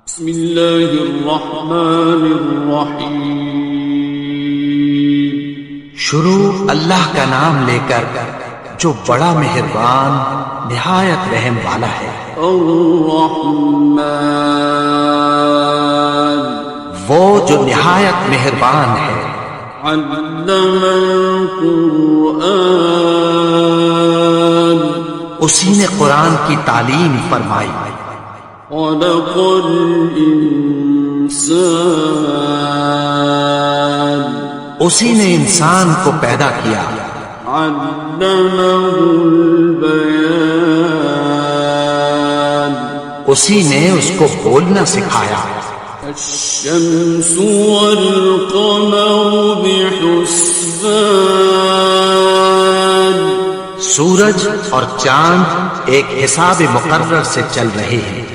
بسم اللہ الرحمن الرحیم۔ شروع اللہ کا نام لے کر جو بڑا مہربان نہایت رحم والا ہے۔ الرحمن، وہ جو نہایت مہربان ہے۔ علم القرآن، اسی نے قرآن کی تعلیم فرمائی۔ خلق الانسان، اسی نے انسان کو پیدا کیا۔ علمہ البیان، اسی نے اس کو بولنا سکھایا۔ الشمس والقمر بحسبان، سورج اور چاند ایک حساب مقرر سے چل رہے ہیں۔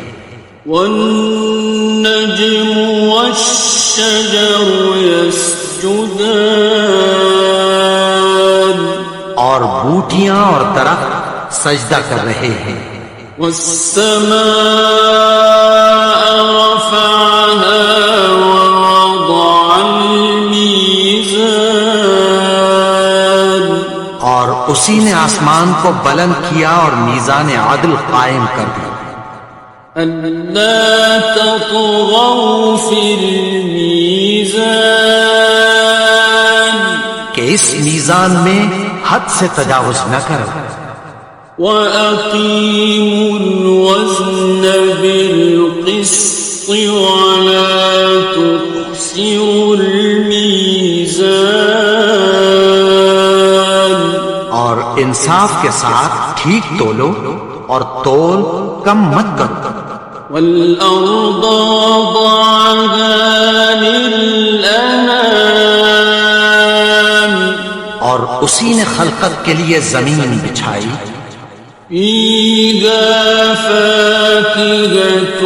والنجم والشجر يسجدان، اور بوٹیاں اور درخت سجدہ کر رہے ہیں۔ والسماء رفعها ووضع الميزان، اور اسی نے آسمان کو بلند کیا اور میزان عدل قائم کر دیا۔ أَلَّا تَطْغَوْا فِي الْمِيزَانِ، کہ اس میزان میں حد سے تجاوز نہ کرو۔ وَأَقِيمُوا الْوَزْنَ بِالْقِسْطِ وَلَا تُخْسِرُوا الْمِيزَانَ، اور انصاف کے ساتھ ٹھیک تولو اور تول کم مت کرو۔ وَالْأَرْضَ وَضَعَهَا لِلْأَنَامِ، اور اسی نے خلقت کے لیے زمین بچھائی۔ فِيهَا فَاكِهَةٌ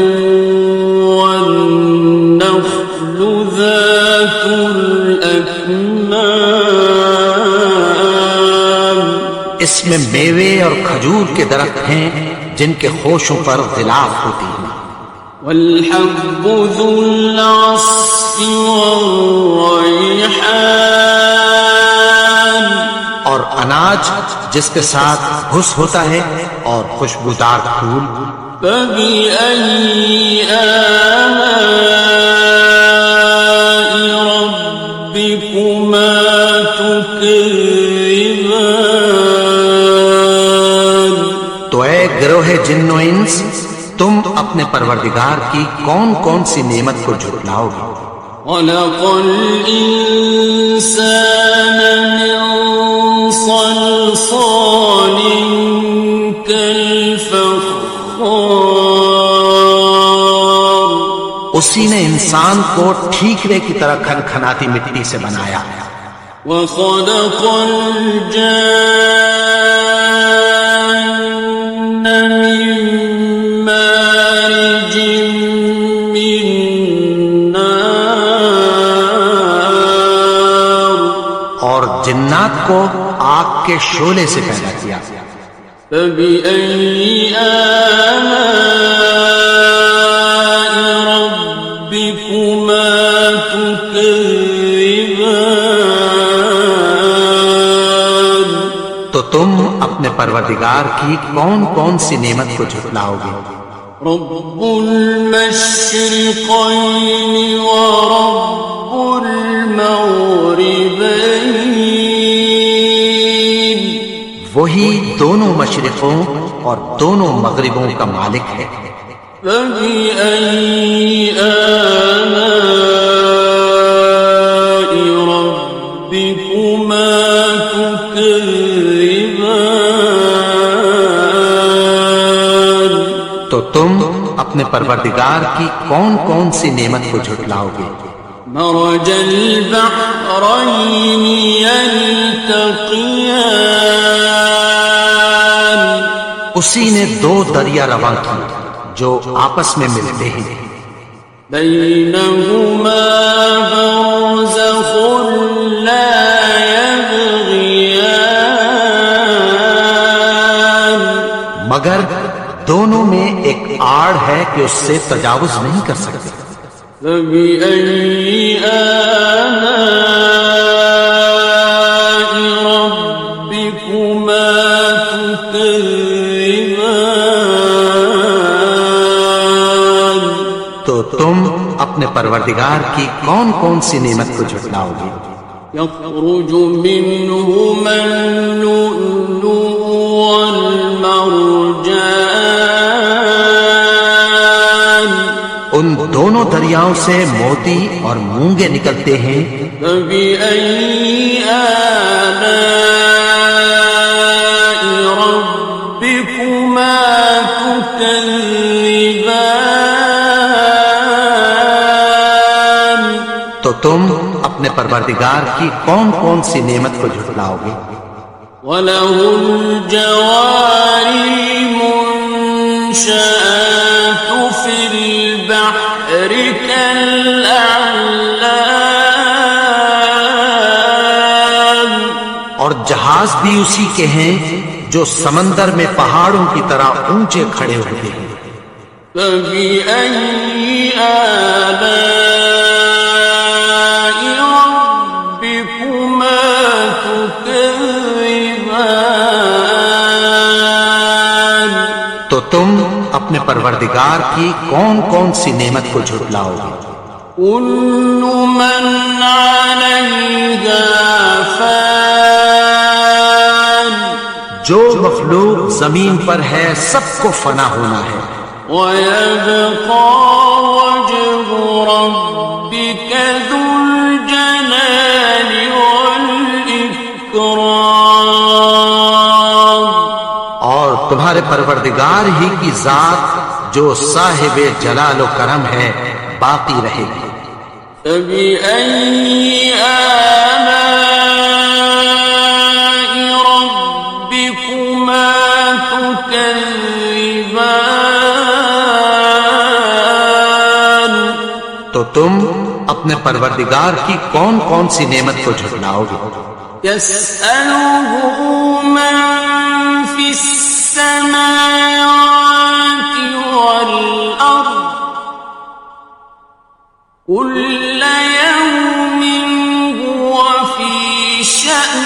وَالنَّخْلُ ذَاتُ الْأَكْمَامِ، اس میں میوے اور کھجور کے درخت ہیں جن کے خوشوں پر غلاف ہوتی ہیں۔ وَالْحَبُّ ذُو الْعَصْفِ وَالرَّيْحَانِ، اور اناج جس کے ساتھ گھس ہوتا ہے اور خوشبودار پھول۔ فَبِأَيِّ آلَاءِ رَبِّكُمَا تُكَذِّبَانِ، تو اے گروہ جن و انس، تم اپنے پروردگار کی کون کون سی نعمت کو جھٹلاؤ گے؟ خَلَقَ الْإِنسَانَ مِنْ صَلْصَالٍ كَالْفَخَّارِ، اسی نے انسان کو ٹھیکرے کی طرح کھنکھناتی مٹی سے بنایا۔ وَخَلَقَ الْجَانَّ مِن مَّارِجٍ مِّن نَّارٍ، اور جنات کو آگ کے شعلے سے پیدا کیا۔ فَبِأَيِّ آلَاءِ رَبِّكُمَا تُكَذِّبَانِ، تو تم اپنے پروردگار کی کون کون سی نعمت کو جھٹلاؤ گے؟ رب المشرقين ورب المغربين، وہی دونوں مشرقوں اور دونوں مغربوں کا مالک ہے۔ فبأي آلاء ربكما تكذبان، تو تم اپنے پروردگار کی کون کون سی نعمت کو جھٹلاؤ گے؟ مرج البحرين يلتقيان، اسی نے دو دریا رواں کی جو آپس میں ملتے ہیں۔ بينهما برزخ لا يبغيان، مگر دونوں میں ایک آڑ ہے کہ اس سے تجاوز نہیں کر سکتے۔ فبأي آلاء ربكما تكذبان؟ تو تم اپنے پروردگار کی کون کون سی نعمت کو جھٹلاؤ گے؟ يخرج منهما اللؤلؤ والمرجان ان دونوں دریاؤں سے موتی اور مونگے نکلتے ہیں۔ فبأي آلاء ربكما تكذبان؟ تو تم اپنے پروردگار کی کون کون سی نعمت کو جھٹلاؤ گے؟ وَلَهُ الْجَوَارِ الْمُنشَآتُ فِي الْبَحْرِ كَالْأَعْلَامِ؟ اور جہاز بھی اسی کے ہیں جو سمندر میں پہاڑوں کی طرح اونچے کھڑے ہوتے ہیں۔ فَبِأَيِّ آلَاءِ رَبِّكُمَا تُكَذِّبَانِ؟ تو تم اپنے پروردگار کی کون کون سی نعمت کو جھٹلاؤ گے؟ كُلُّ مَنْ عَلَيْهَا فَانٍ، جو مخلوق زمین پر ہے سب کو فنا ہونا ہے۔ وَيَبْقَى وَجْهُ رَبِّكَ ذُو الْجَلَالِ وَالْإِكْرَامِ، اور تمہارے پروردگار ہی کی ذات جو صاحب جلال و کرم ہے باقی رہے گی۔ فَبِأَيِّ آلَاءِ رَبِّكُمَا تُكَذِّبَانِ؟ تو تم اپنے پروردگار کی کون کون سی نعمت کو جھٹلاؤ گے؟ يَسْأَلُهُ مَن فِي السَّمَاوَاتِ وَالْأَرْضِ كُلَّ يَوْمٍ هُوَ فِي شَأْنٍ۔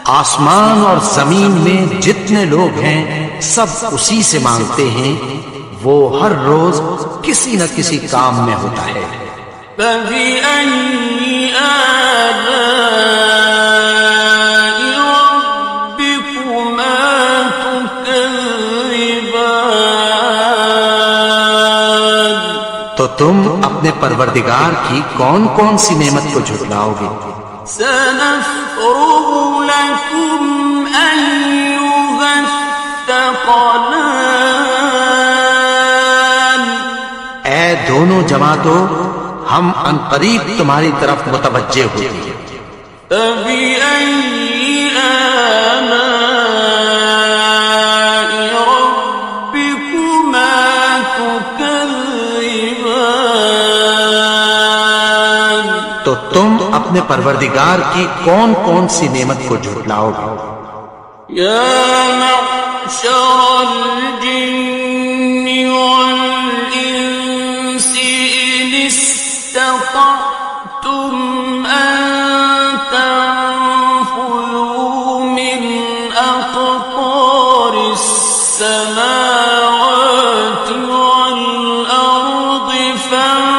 آسمان اور زمین میں جتنے لوگ ہیں سب اسی سے مانگتے ہیں، وہ ہر روز کسی نہ کسی کام میں ہوتا ہے۔ فَبِأَيِّ آلَاءِ رَبِّكُمَا تُكَذِّبَانِ؟ تو تم اپنے پروردگار کی کون کون سی نعمت کو جھٹلاؤ گے؟ سَنَفْرُغُ لَكُمْ أَيُّهَ الثَّقَلَانِ؟ اے دونوں جماعتوں، ہم عنقریب تمہاری طرف متوجہ ہوتے ہیں۔ فَبِأَيِّ آلَاءِ رَبِّكُمَا تُكَذِّبَانِ؟ تو تم اپنے پروردگار کی کون کون سی نعمت کو جھٹلاؤ گے؟ يَا مَعْشَرَ الْجِنِّ وَالْإِنسِ إِنِ اسْتَطَعْتُمْ أَن تَنفُذُوا مِنْ أَقْطَارِ السَّمَاوَاتِ وَالْأَرْضِ فَانفُذُوا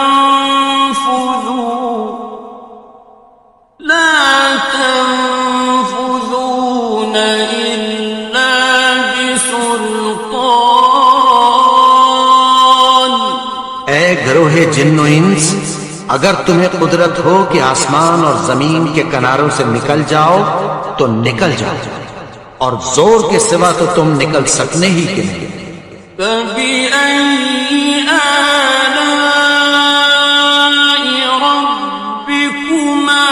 لَا تَنفُذُونَ إِلَّا بِسُلْطَانٍ۔ اے گروہ جن و انس، اگر تمہیں قدرت ہو کہ آسمان اور زمین کے کناروں سے نکل جاؤ تو نکل جاؤ، اور زور کے سوا تو تم نکل سکنے ہی کے نہیں۔ فَبِأَيِّ آلَاءِ رَبِّكُمَا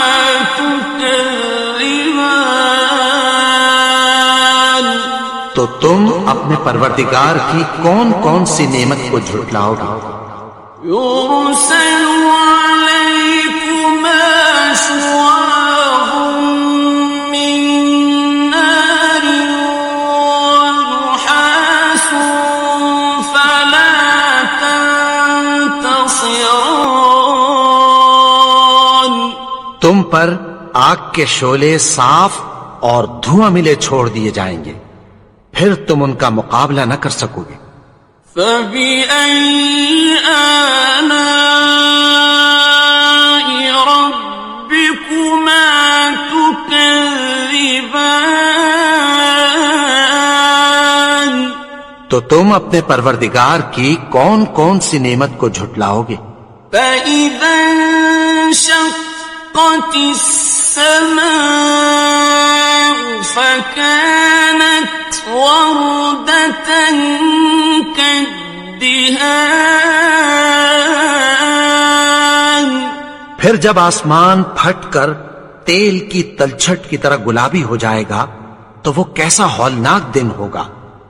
تُكَذِّبَانِ؟ تو تم اپنے پروردگار کی کون کون سی نعمت کو جھٹلاؤ گے؟ يُرْسَلُ عَلَيْكُمَا شُوَاظٌ مِّن نَّارٍ وَنُحَاسٌ فَلَا تم پر آگ کے شعلے صاف اور دھواں ملے چھوڑ دیے جائیں گے، پھر تم ان کا مقابلہ نہ کر سکو گے۔ فَبِأَيِّ آلَاءِ رَبِّكُمَا تُكَذِّبَانِ؟ تو تم اپنے پروردگار کی کون کون سی نعمت کو جھٹلاؤ گے؟ فَإِذَا انشَقَّتِ السَّمَاءُ فَكَانَتْ وَرْدَةً كَالدِّهَانِ، پھر جب آسمان پھٹ کر تیل کی تلچھٹ کی طرح گلابی ہو جائے گا تو وہ کیسا ہولناک دن ہوگا۔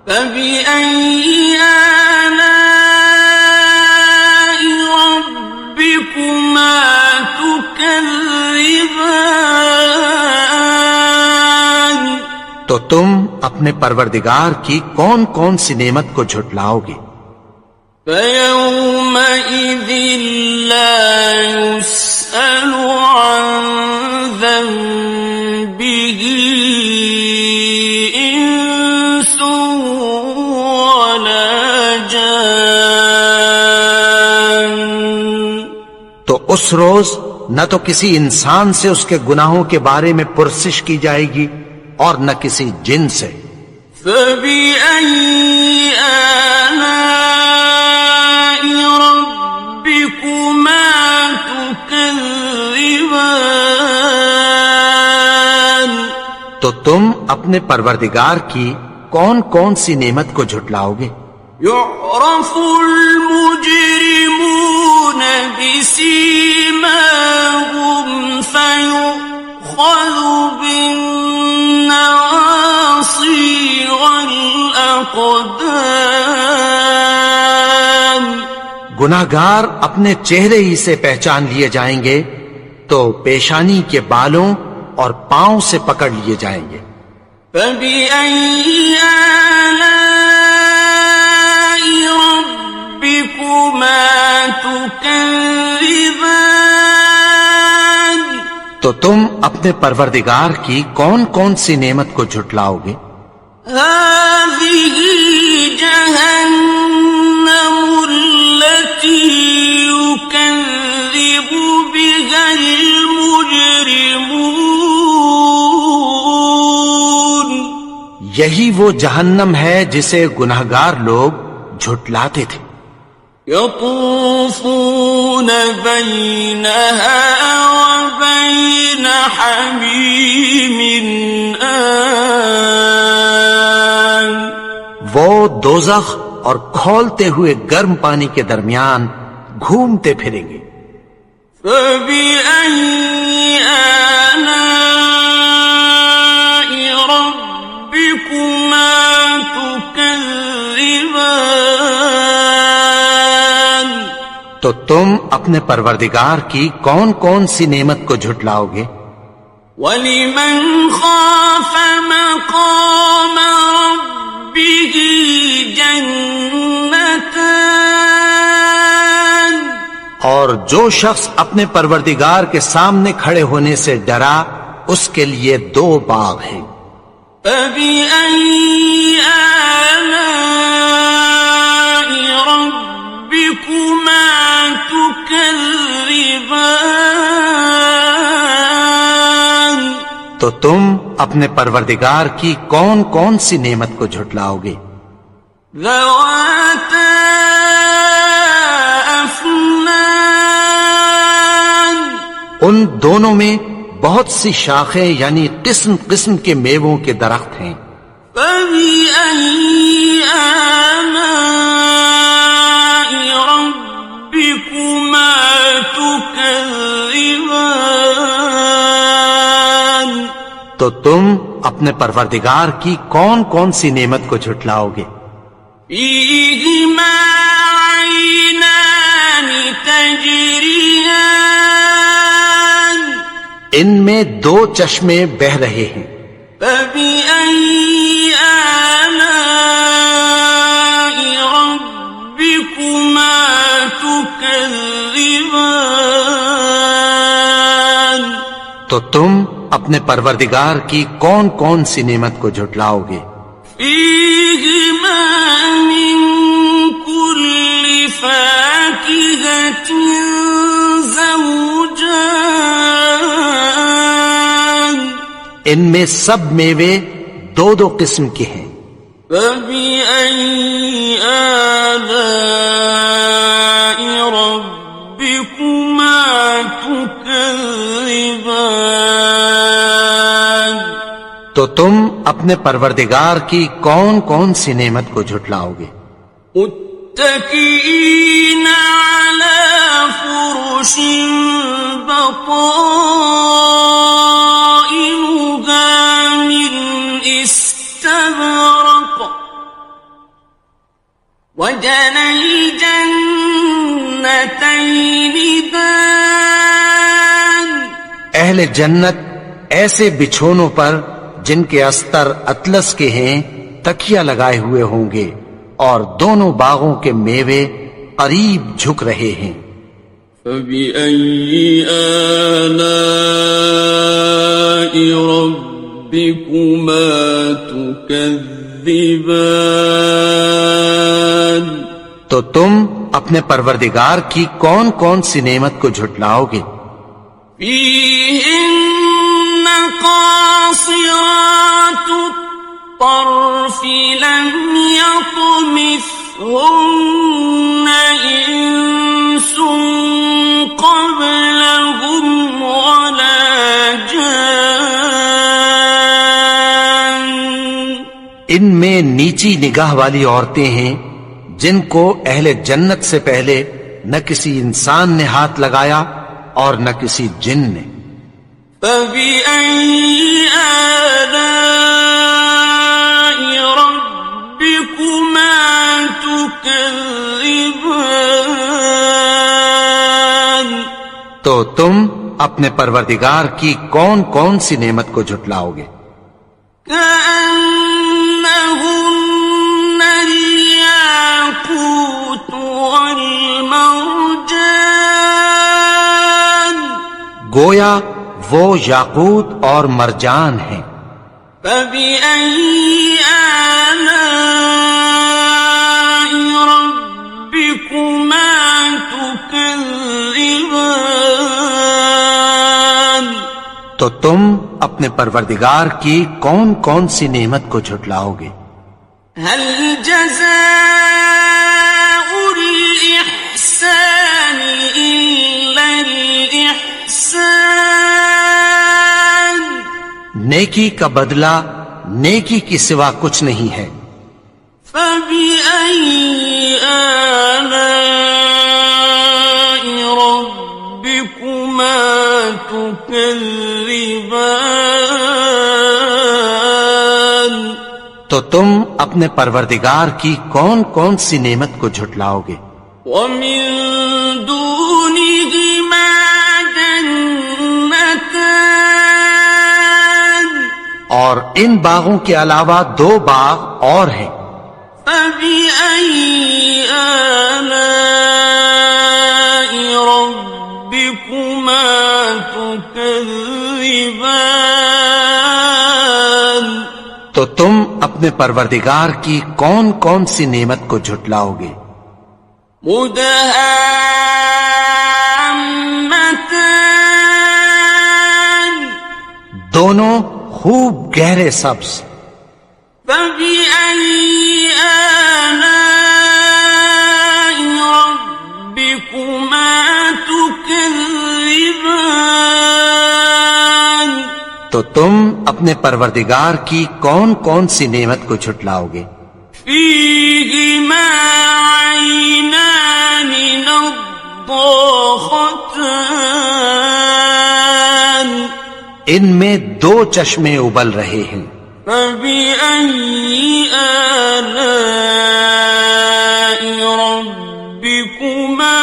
فَبِأَيِّ آلَاءِ رَبِّكُمَا تُكَذِّبَانِ؟ تو تم اپنے پروردگار کی کون کون سی نعمت کو جھٹلاؤ گے؟ فَيَوْمَئِذٍ لَا يُسْأَلُ عَنْ ذَنبِهِ إِنسٌ وَلَا جَانٌ۔ تو اس روز نہ تو کسی انسان سے اس کے گناہوں کے بارے میں پرسش کی جائے گی اور نہ کسی جن سے۔ فَبِأَيِّ آلَاءِ رَبِّكُمَا تُكَذِّبَانِ؟ تو تم اپنے پروردگار کی کون کون سی نعمت کو جھٹلاؤ گے؟ يُعْرَفُ الْمُجْرِمُونَ بِسِيمَاهُمْ فَيُؤْخَذُ بِالنَّوَاصِي وَالْأَقْدَامِ۔ گناہگار اپنے چہرے ہی سے پہچان لیے جائیں گے تو پیشانی کے بالوں اور پاؤں سے پکڑ لیے جائیں گے۔ فَبِأَيِّ آلَاءِ رَبِّكُمَا تُكَذِّبَانِ؟ تو تم اپنے پروردگار کی کون کون سی نعمت کو جھٹلاؤ گے؟ هَذِهِ جَهَنَّمُ الَّتِي يُكَذِّبُ بِهَا الْمُجْرِمُونَ۔ یہی وہ جہنم ہے جسے گناہگار لوگ جھٹلاتے تھے۔ يَطُوفُونَ بَيْنَهَا وَبَيْنَ حَمِيمٍ آنٍ۔ وہ دوزخ اور کھولتے ہوئے گرم پانی کے درمیان گھومتے پھریں گے۔ فَبِأَيِّ آلَاءِ رَبِّكُمَا تُكَذِّبَانِ؟ تو تم اپنے پروردگار کی کون کون سی نعمت کو جھٹلاؤ گے؟ وَلِمَنْ خَافَ مَقَامَ رَبِّهِ جَنَّتَانِ؟ اور جو شخص اپنے پروردگار کے سامنے کھڑے ہونے سے ڈرا اس کے لیے 2 باغ ہیں۔ فَبِأَيِّ آلَاءِ رَبِّكُمَا تُكَذِّبَانِ؟ تو تم اپنے پروردگار کی کون کون سی نعمت کو جھٹلاؤ گے؟ ذَوَاتَا أَفْنَانٍ؟ ان دونوں میں بہت سی شاخیں یعنی قسم قسم کے میووں کے درخت ہیں۔ فَبِأَيِّ آلَاءِ رَبِّكُمَا تُكَذِّبَانِ؟ تو تم اپنے پروردگار کی کون کون سی نعمت کو جھٹلاؤ گے؟ فِيهِمَا عَيْنَانِ تَجْرِيَانِ؟ ان میں 2 چشمے بہ رہے ہیں۔ فَبِأَيِّ آلَاءِ رَبِّكُمَا تُكَذِّبَانِ؟ تو تم اپنے پروردگار کی کون کون سی نعمت کو جھٹلاؤ گے؟ فیہما من کل فاکہۃ زوجان، ان میں سب میوے دو دو قسم کے ہیں۔ فبأي آلاء ربكما تكذبان، تو تم اپنے پروردگار کی کون کون سی نعمت کو جھٹلاؤ گے؟ متكئين على فرش بطائنها من استبرق، وجنى الجنتين دان، اہل جنت ایسے بچھونوں پر جن کے استر اطلس کے ہیں تکیہ لگائے ہوئے ہوں گے، اور دونوں باغوں کے میوے قریب جھک رہے ہیں۔ فبأي آلاء ربكما تكذبان، تو تم اپنے پروردگار کی کون کون سی نعمت کو جھٹلاؤ گے؟ فيهن قاصرات الطرف لم يطمثهن إنس قبلهم ولا جان، ان میں نیچی نگاہ والی عورتیں ہیں جن کو اہل جنت سے پہلے نہ کسی انسان نے ہاتھ لگایا اور نہ کسی جن نے۔ فبأي آلاء ربكما تكذبان، تو تم اپنے پروردگار کی کون کون سی نعمت کو جھٹلاؤ گے؟ كأنهن الياقوت والمرجان، گویا وہ یاقوت اور مرجان ہیں۔ فبأي آلاء ربكما تكذبان، تو تم اپنے پروردگار کی کون کون سی نعمت کو جھٹلاؤ گے؟ هل جزاء الإحسان إلا الإحسان، نیکی کا بدلہ نیکی کی سوا کچھ نہیں ہے۔ فبأي آلاء ربكما تكذبان، تو تم اپنے پروردگار کی کون کون سی نعمت کو جھٹلاؤ گے؟ ومن دونهما جنتان، اور ان باغوں کے علاوہ دو باغ اور ہیں۔ فبأي آلاء ربكما تكذبان، تو تم اپنے پروردگار کی کون کون سی نعمت کو جھٹلاؤ گے؟ مدهامتان، دونوں خوب گہرے سبز۔ فبأي آلاء ربكما تكذبان، تو تم اپنے پروردگار کی کون کون سی نعمت کو جھٹلاؤ گے؟ فيهما عينان نضاختان، ان میں دو چشمے ابل رہے ہیں۔ فبأي آلاء ربكما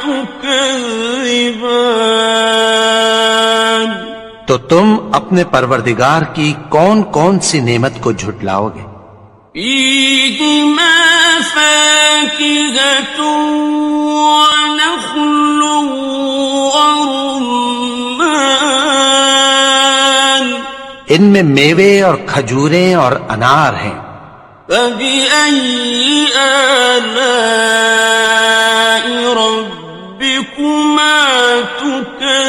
تكذبان، تو تم اپنے پروردگار کی کون کون سی نعمت کو جھٹلاؤ گے؟ فيهما فاكهة ونخل ورمان، ان میں میوے اور کھجوریں اور انار ہیں. فبأي آلاء ربكما تكذبان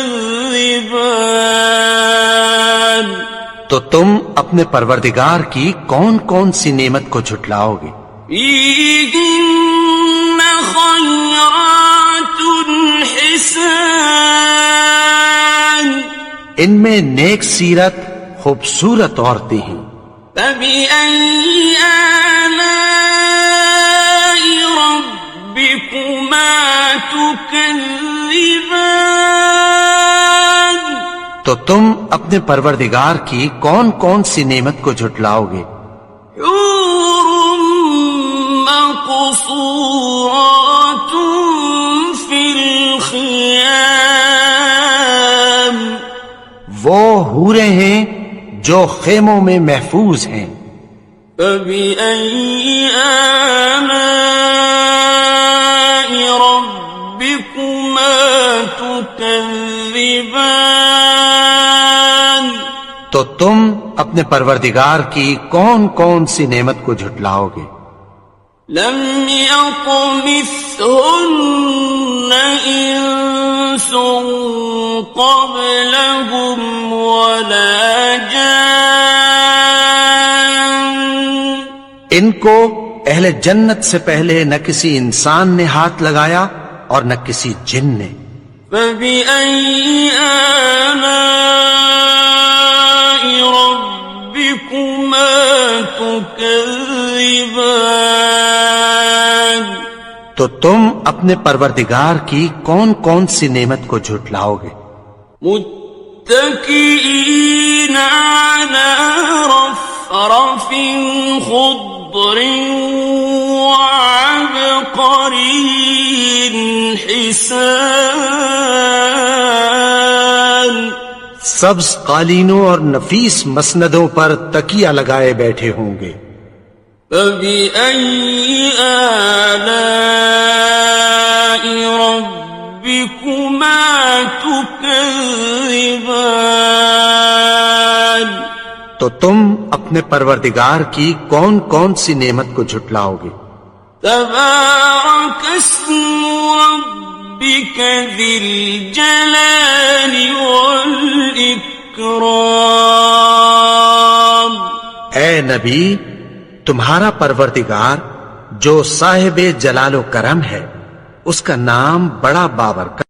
تو تم اپنے پروردگار کی کون کون سی نعمت کو جھٹلاؤ گے؟ فيهن خيرات حسان ان میں نیک سیرت خوبصورت عورتیں ہیں. فبأي آلاء ربكما تكذبان تو تم اپنے پروردگار کی کون کون سی نعمت کو جھٹلاؤ گے؟ حور مقصورات في الخيام وہ حوریں ہیں جو خیموں میں محفوظ ہیں. فبأي آلاء ربكما تكذبان تو تم اپنے پروردگار کی کون کون سی نعمت کو جھٹلاؤ گے؟ لم يطمثهن إنس قبلهم ولا جان ان کو اہل جنت سے پہلے نہ کسی انسان نے ہاتھ لگایا اور نہ کسی جن نے. فبأي آلاء ربكما تكذبان تو تم اپنے پروردگار کی کون کون سی نعمت کو جھٹلاؤ گے؟ متكئين على رفرف خضر وعبقري حسان سبز قالینوں اور نفیس مسندوں پر تکیہ لگائے بیٹھے ہوں گے. فبأي آلاء ربكما تكذبان تو تم اپنے پروردگار کی کون کون سی نعمت کو جھٹلاؤ گے؟ تبارك اسم ربك ذي الجلال والإكرام اے نبی، تمہارا پروردگار جو صاحب جلال و کرم ہے، اس کا نام بڑا بابرکت